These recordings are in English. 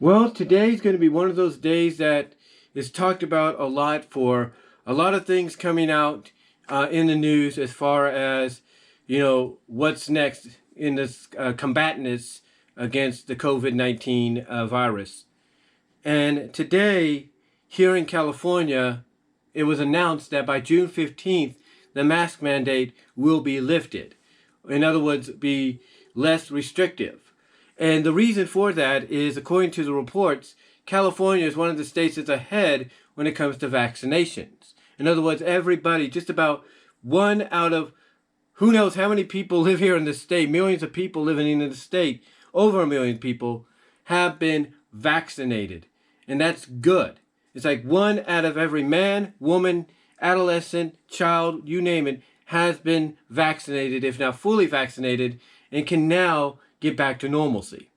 Well, today's going to be one of those days that is talked about a lot for a lot of things coming out in the news as far as, what's next in this combatantness against the COVID-19 virus. And today, here in California, it was announced that by June 15th, the mask mandate will be lifted. In other words, be less restrictive. And the reason for that is, according to the reports, California is one of the states that's ahead when it comes to vaccinations. In other words, everybody, just about one out of who knows how many people live here in the state, millions of people living in the state, over 1 million people, have been vaccinated. And that's good. It's like one out of every man, woman, adolescent, child, you name it, has been vaccinated, if not fully vaccinated, and can now get back to normalcy.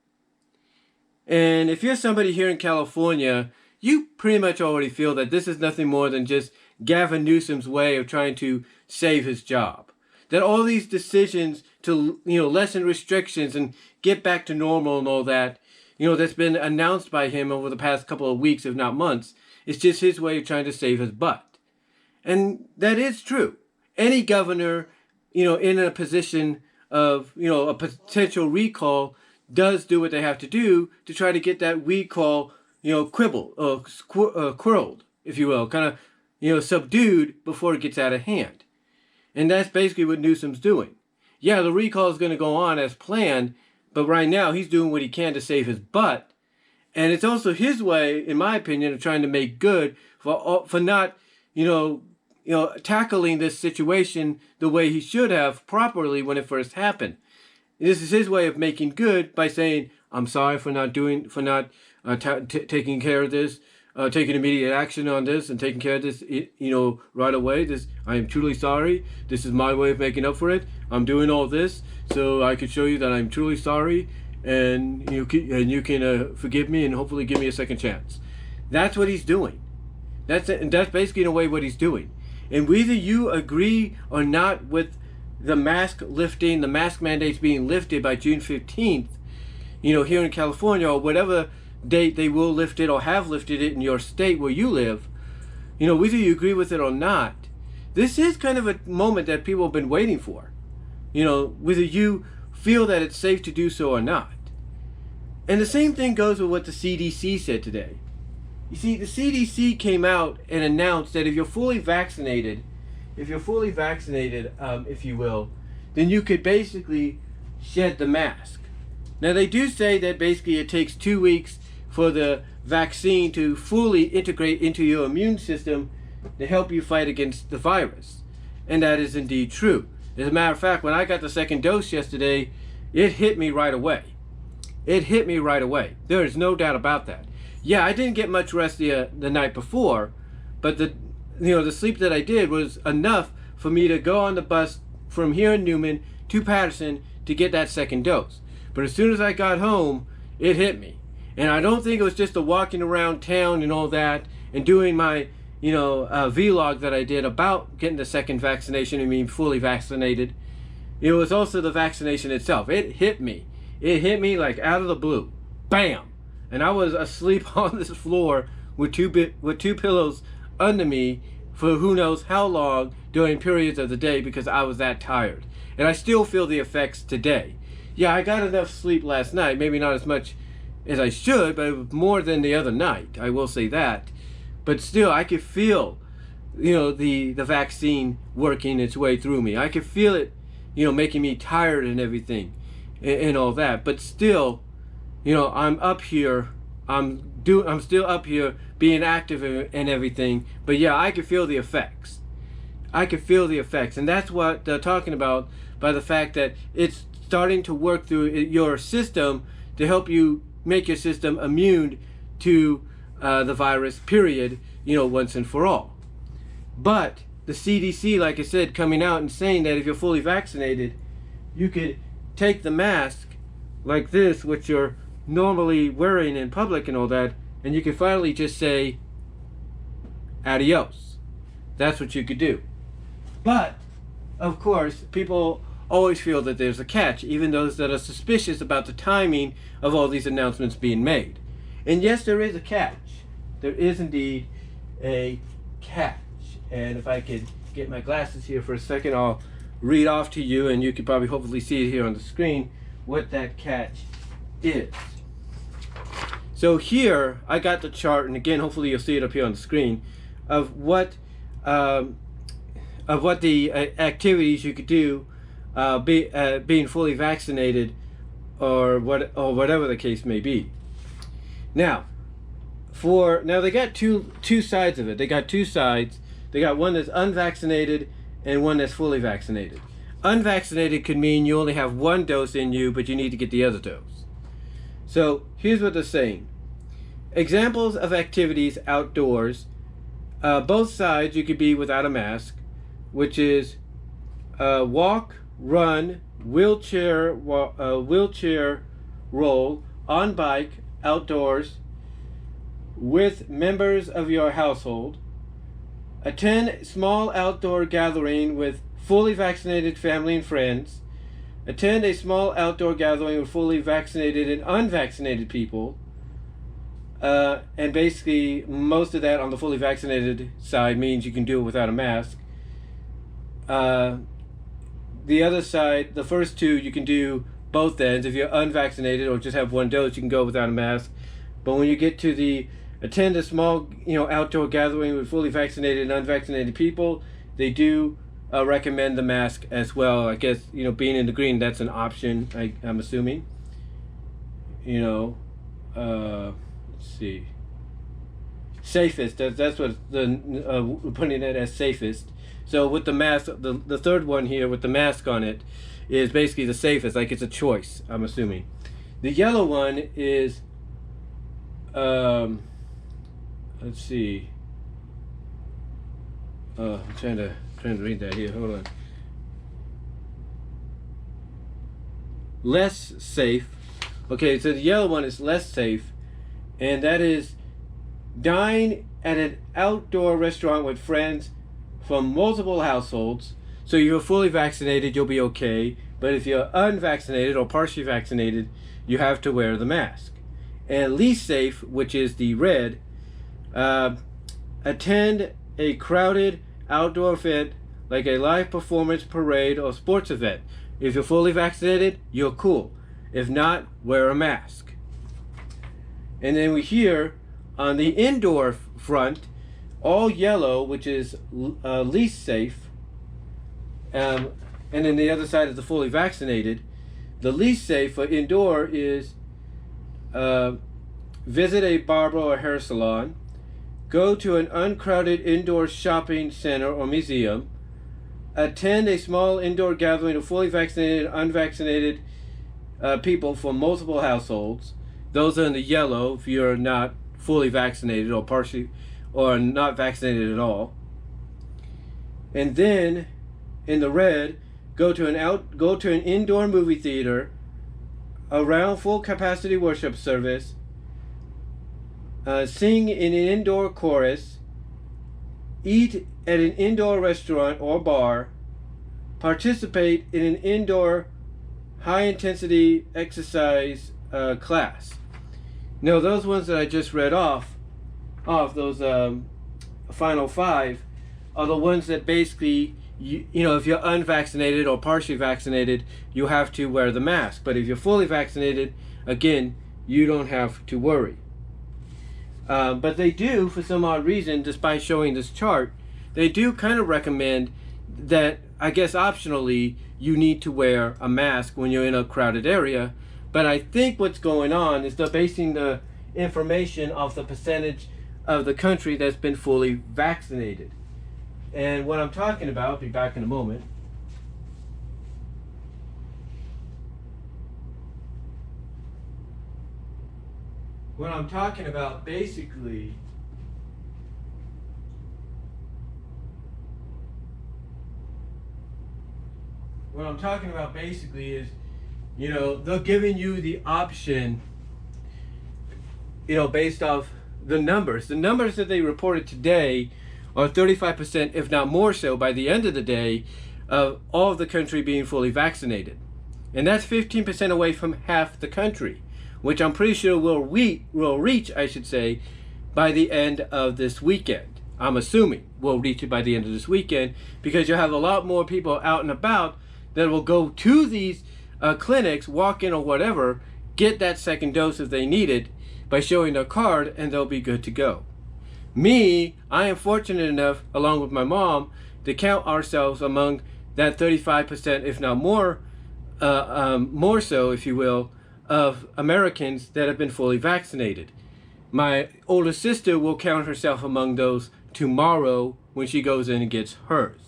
And if you're somebody here in California, you pretty much already feel that this is nothing more than just Gavin Newsom's way of trying to save his job. That all these decisions to, lessen restrictions and get back to normal and all that, that's been announced by him over the past couple of weeks, if not months, it's just his way of trying to save his butt. And that is true. Any governor, in a position of, a potential recall does do what they have to do to try to get that recall, quirled, if you will, kind of, subdued before it gets out of hand. And that's basically what Newsom's doing. Yeah, the recall is going to go on as planned, but right now he's doing what he can to save his butt. And it's also his way, in my opinion, of trying to make good for not, tackling this situation the way he should have properly when it first happened. This is his way of making good by saying, "I'm sorry for not taking care of this, taking immediate action on this, and taking care of this, right away. I am truly sorry. This is my way of making up for it. I'm doing all this so I could show you that I'm truly sorry, and you can forgive me and hopefully give me a second chance." That's what he's doing. That's basically in a way what he's doing. And whether you agree or not with the mask mandates being lifted by June 15th, here in California, or whatever date they will lift it or have lifted it in your state where you live, whether you agree with it or not, this is kind of a moment that people have been waiting for. Whether you feel that it's safe to do so or not. And the same thing goes with what the CDC said today. You see, the CDC came out and announced that if you're fully vaccinated, if you will, then you could basically shed the mask. Now, they do say that basically it takes 2 weeks for the vaccine to fully integrate into your immune system to help you fight against the virus. And that is indeed true. As a matter of fact, when I got the second dose yesterday, it hit me right away. There is no doubt about that. Yeah, I didn't get much rest the night before, but the sleep that I did was enough for me to go on the bus from here in Newman to Patterson to get that second dose. But as soon as I got home, it hit me. And I don't think it was just the walking around town and all that and doing my, vlog that I did about getting the second vaccination and being fully vaccinated. It was also the vaccination itself. It hit me. It hit me like out of the blue. Bam! And I was asleep on this floor with two pillows under me for who knows how long during periods of the day because I was that tired. And I still feel the effects today. Yeah, I got enough sleep last night, maybe not as much as I should, but it was more than the other night, I will say that. But still, I could feel, the vaccine working its way through me. I could feel it, making me tired and everything and all that. But still, I'm up here, I'm still up here being active and everything. But yeah, I can feel the effects. And that's what they're talking about by the fact that it's starting to work through your system to help you make your system immune to the virus, period, once and for all. But the CDC, like I said, coming out and saying that if you're fully vaccinated, you could take the mask like this, which you're normally wearing in public and all that, and you can finally just say, adios. That's what you could do. But, of course, people always feel that there's a catch, even those that are suspicious about the timing of all these announcements being made. And yes, there is a catch. There is indeed a catch. And if I could get my glasses here for a second, I'll read off to you, and you can probably hopefully see it here on the screen what that catch is. So here I got the chart, and again, hopefully you'll see it up here on the screen, of what the activities you could do being fully vaccinated, or whatever the case may be. Now they got two sides of it. They got two sides. They got one that's unvaccinated and one that's fully vaccinated. Unvaccinated could mean you only have one dose in you, but you need to get the other dose. So here's what they're saying. Examples of activities outdoors. Both sides you could be without a mask, which is walk, run, wheelchair roll, on bike, outdoors, with members of your household. Attend small outdoor gathering with fully vaccinated family and friends. Attend a small outdoor gathering with fully vaccinated and unvaccinated people. And basically, most of that on the fully vaccinated side means you can do it without a mask. The other side, the first two, you can do both ends. If you're unvaccinated or just have one dose, you can go without a mask. But when you get to the attend a small, outdoor gathering with fully vaccinated and unvaccinated people, they do recommend the mask as well. I guess, being in the green, that's an option, I'm assuming. Let's see. Safest, that's what we're putting it as safest. So with the mask, the third one here with the mask on it is basically the safest, like it's a choice, I'm assuming. The yellow one is, let's see. I'm trying to read that here. Hold on. Less safe. Okay, so the yellow one is less safe, and that is dine at an outdoor restaurant with friends from multiple households. So you're fully vaccinated, you'll be okay. But if you're unvaccinated or partially vaccinated, you have to wear the mask. And least safe, which is the red, attend a crowded outdoor event like a live performance, parade, or sports event. If you're fully vaccinated, you're cool. If not, wear a mask. And then we hear on the indoor front, all yellow, which is least safe, and then the other side is the fully vaccinated. The least safe for indoor is visit a barber or hair salon, go to an uncrowded indoor shopping center or museum, attend a small indoor gathering of fully vaccinated and unvaccinated people from multiple households. Those are in the yellow if you're not fully vaccinated or partially or not vaccinated at all. And then in the red, go to an indoor movie theater, around full capacity worship service, sing in an indoor chorus, eat at an indoor restaurant or bar, participate in an indoor high intensity exercise class. Now those ones that I just read off those final five are the ones that basically if you're unvaccinated or partially vaccinated, you have to wear the mask. But if you're fully vaccinated, again, you don't have to worry. But they do, for some odd reason, despite showing this chart, they do kind of recommend that, I guess optionally, you need to wear a mask when you're in a crowded area. But I think what's going on is they're basing the information off the percentage of the country that's been fully vaccinated. And what I'm talking about, I'll be back in a moment. What I'm talking about basically is, they're giving you the option, based off the numbers. The numbers that they reported today are 35%, if not more so, by the end of the day, of all of the country being fully vaccinated. And that's 15% away from half the country. which I'm pretty sure will reach, I should say, by the end of this weekend. I'm assuming we'll reach it by the end of this weekend, because you'll have a lot more people out and about that will go to these clinics, walk in or whatever, get that second dose if they need it by showing their card, and they'll be good to go. Me, I am fortunate enough, along with my mom, to count ourselves among that 35%, if not more so, if you will, of Americans that have been fully vaccinated. My older sister will count herself among those tomorrow when she goes in and gets hers.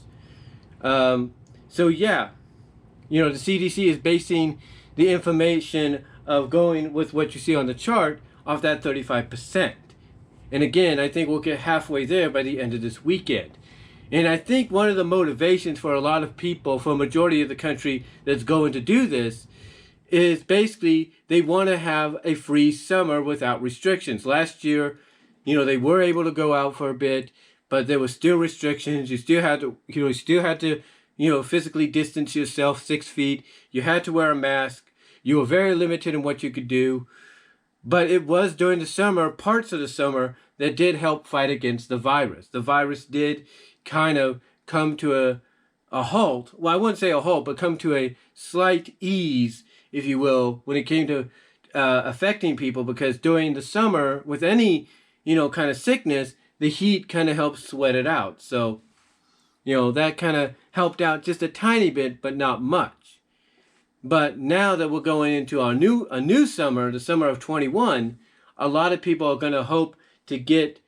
So yeah, the CDC is basing the information of going with what you see on the chart off that 35%. And again, I think we'll get halfway there by the end of this weekend. And I think one of the motivations for a lot of people, for a majority of the country that's going to do this, is basically they want to have a free summer without restrictions. Last year, they were able to go out for a bit, but there were still restrictions. You still had to, physically distance yourself 6 feet. You had to wear a mask. You were very limited in what you could do. But it was during the summer, parts of the summer, that did help fight against the virus. The virus did kind of come to a halt. Well, I wouldn't say a halt, but come to a slight ease, if you will, when it came to affecting people, because during the summer, with any, kind of sickness, the heat kind of helps sweat it out. So, that kind of helped out just a tiny bit, but not much. But now that we're going into a new summer, the summer of 21, a lot of people are going to hope to get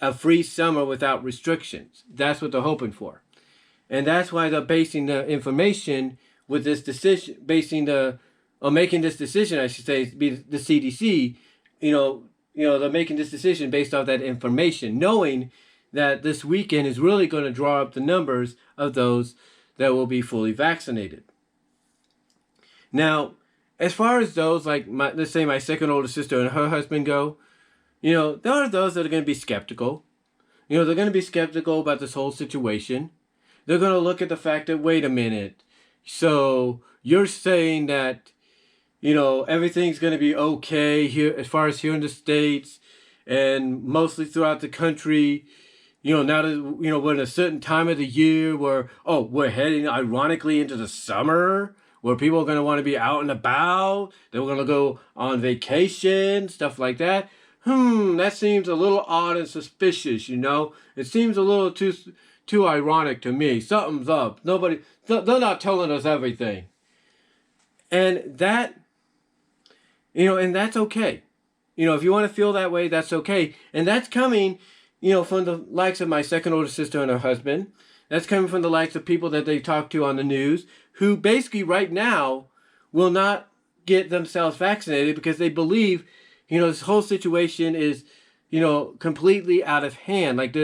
a free summer without restrictions. That's what they're hoping for. And that's why they're basing the information with this decision, making this decision, I should say, be the CDC, they're making this decision based off that information, knowing that this weekend is really going to draw up the numbers of those that will be fully vaccinated. Now, as far as those, like, let's say my second older sister and her husband go, there are those that are going to be skeptical. They're going to be skeptical about this whole situation. They're going to look at the fact that, wait a minute, so you're saying that, everything's going to be okay here, as far as here in the States and mostly throughout the country, now that, we're in a certain time of the year where, we're heading ironically into the summer, where people are going to want to be out and about, they're going to go on vacation, stuff like that. That seems a little odd and suspicious, It seems a little too ironic to me. Something's up. They're not telling us everything. And that, and that's okay. If you want to feel that way, that's okay. And that's coming, from the likes of my second older sister and her husband. That's coming from the likes of people that they talk to on the news, who basically right now will not get themselves vaccinated because they believe, this whole situation is, completely out of hand. Like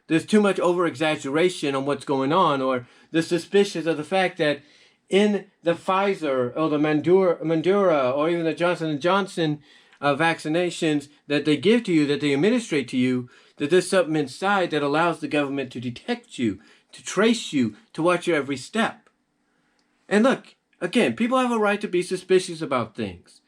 there's too much over-exaggeration on what's going on, or they're suspicious of the fact that in the Pfizer or the Mandura or even the Johnson & Johnson vaccinations that they give to you, that they administrate to you, that there's something inside that allows the government to detect you, to trace you, to watch your every step. And look, again, people have a right to be suspicious about things.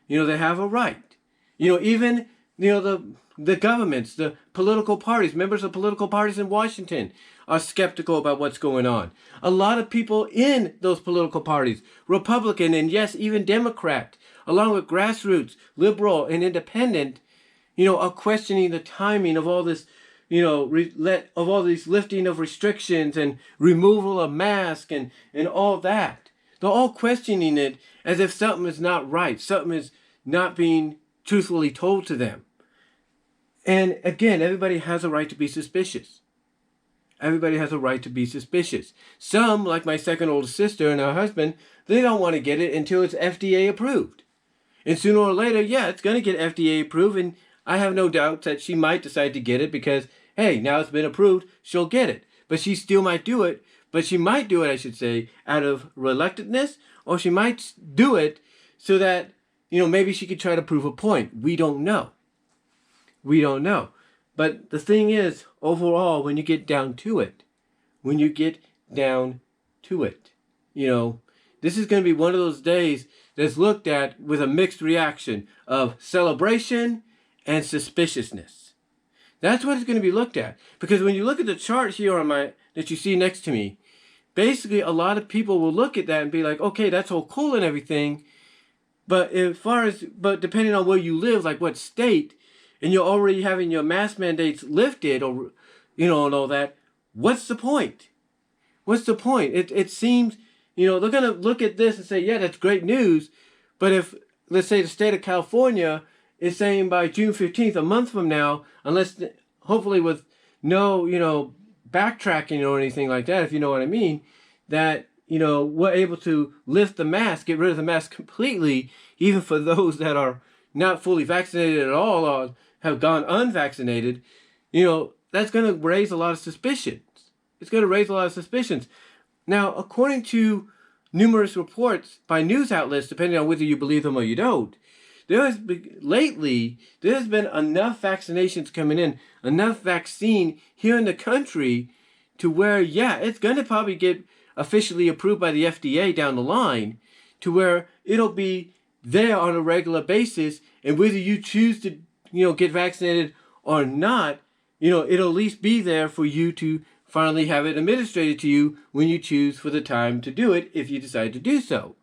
They have a right. Even, the governments, the political parties, members of political parties in Washington are skeptical about what's going on. A lot of people in those political parties, Republican and yes, even Democrat, along with grassroots, liberal and independent, are questioning the timing of all this, of all these lifting of restrictions and removal of masks and all that. They're all questioning it as if something is not right, something is not being truthfully told to them. And again, everybody has a right to be suspicious. Everybody has a right to be suspicious. Some, like my second oldest sister and her husband, they don't want to get it until it's FDA approved. And sooner or later, it's going to get FDA approved, and I have no doubt that she might decide to get it because, hey, now it's been approved, she'll get it. But she still might do it, but she might do it, I should say, out of reluctantness, or she might do it so that, maybe she could try to prove a point. We don't know. We don't know. But the thing is, overall, when you get down to it, this is going to be one of those days that's looked at with a mixed reaction of celebration and suspiciousness. That's what it's going to be looked at. Because when you look at the chart here on that you see next to me, basically a lot of people will look at that and be like, okay, that's all cool and everything. But depending on where you live, like what state, and you're already having your mask mandates lifted, or and all that, what's the point? What's the point? It seems, they're gonna look at this and say, yeah, that's great news. But if, let's say, the state of California is saying by June 15th, a month from now, unless hopefully with no backtracking or anything like that, if you know what I mean, that we're able to lift the mask, get rid of the mask completely, even for those that are not fully vaccinated at all or have gone unvaccinated, that's going to raise a lot of suspicions. It's going to raise a lot of suspicions. Now, according to numerous reports by news outlets, depending on whether you believe them or you don't, lately there has been enough vaccinations coming in, enough vaccine here in the country to where, yeah, it's going to probably get officially approved by the FDA down the line, to where it'll be there on a regular basis, and whether you choose to get vaccinated or not, it'll at least be there for you to finally have it administered to you when you choose for the time to do it, if you decide to do so.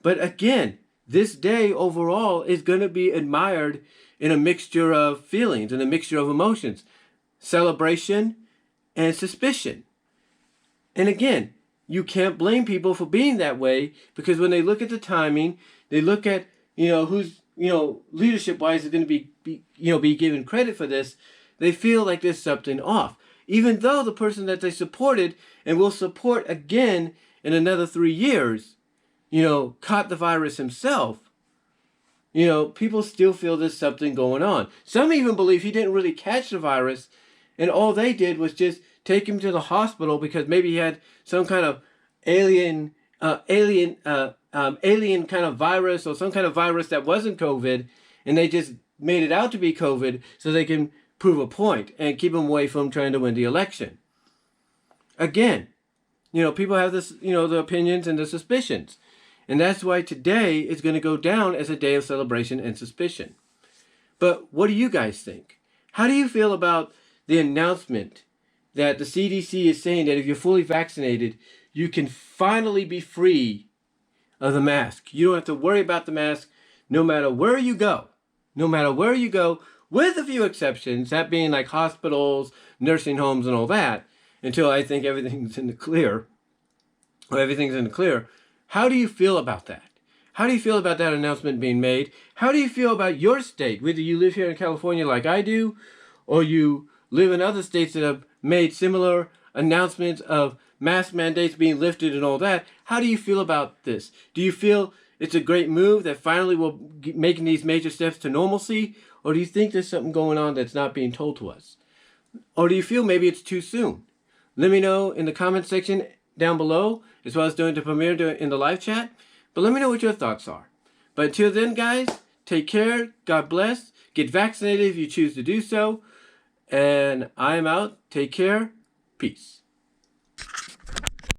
But again, this day overall is going to be admired in a mixture of feelings and a mixture of emotions, celebration and suspicion. And again, you can't blame people for being that way, because when they look at the timing, they look at, who's, leadership-wise is going to be given credit for this, they feel like there's something off. Even though the person that they supported and will support again in another 3 years, caught the virus himself, people still feel there's something going on. Some even believe he didn't really catch the virus, and all they did was just take him to the hospital because maybe he had some kind of alien kind of virus, or some kind of virus that wasn't COVID, and they just made it out to be COVID so they can prove a point and keep him away from trying to win the election. Again, people have this, the opinions and the suspicions. And that's why today is going to go down as a day of celebration and suspicion. But what do you guys think? How do you feel about the announcement that the CDC is saying that if you're fully vaccinated, you can finally be free of the mask? You don't have to worry about the mask no matter where you go. No matter where you go, with a few exceptions, that being like hospitals, nursing homes, and all that, until I think everything's in the clear. How do you feel about that? How do you feel about that announcement being made? How do you feel about your state, whether you live here in California like I do, or you live in other states that have made similar announcements of mask mandates being lifted and all that? How do you feel about this? Do you feel it's a great move that finally will be making these major steps to normalcy? Or do you think there's something going on that's not being told to us? Or do you feel maybe it's too soon? Let me know in the comment section down below, as well as during the premiere in the live chat. But let me know what your thoughts are. But until then, guys, take care. God bless. Get vaccinated if you choose to do so. And I'm out. Take care. Peace.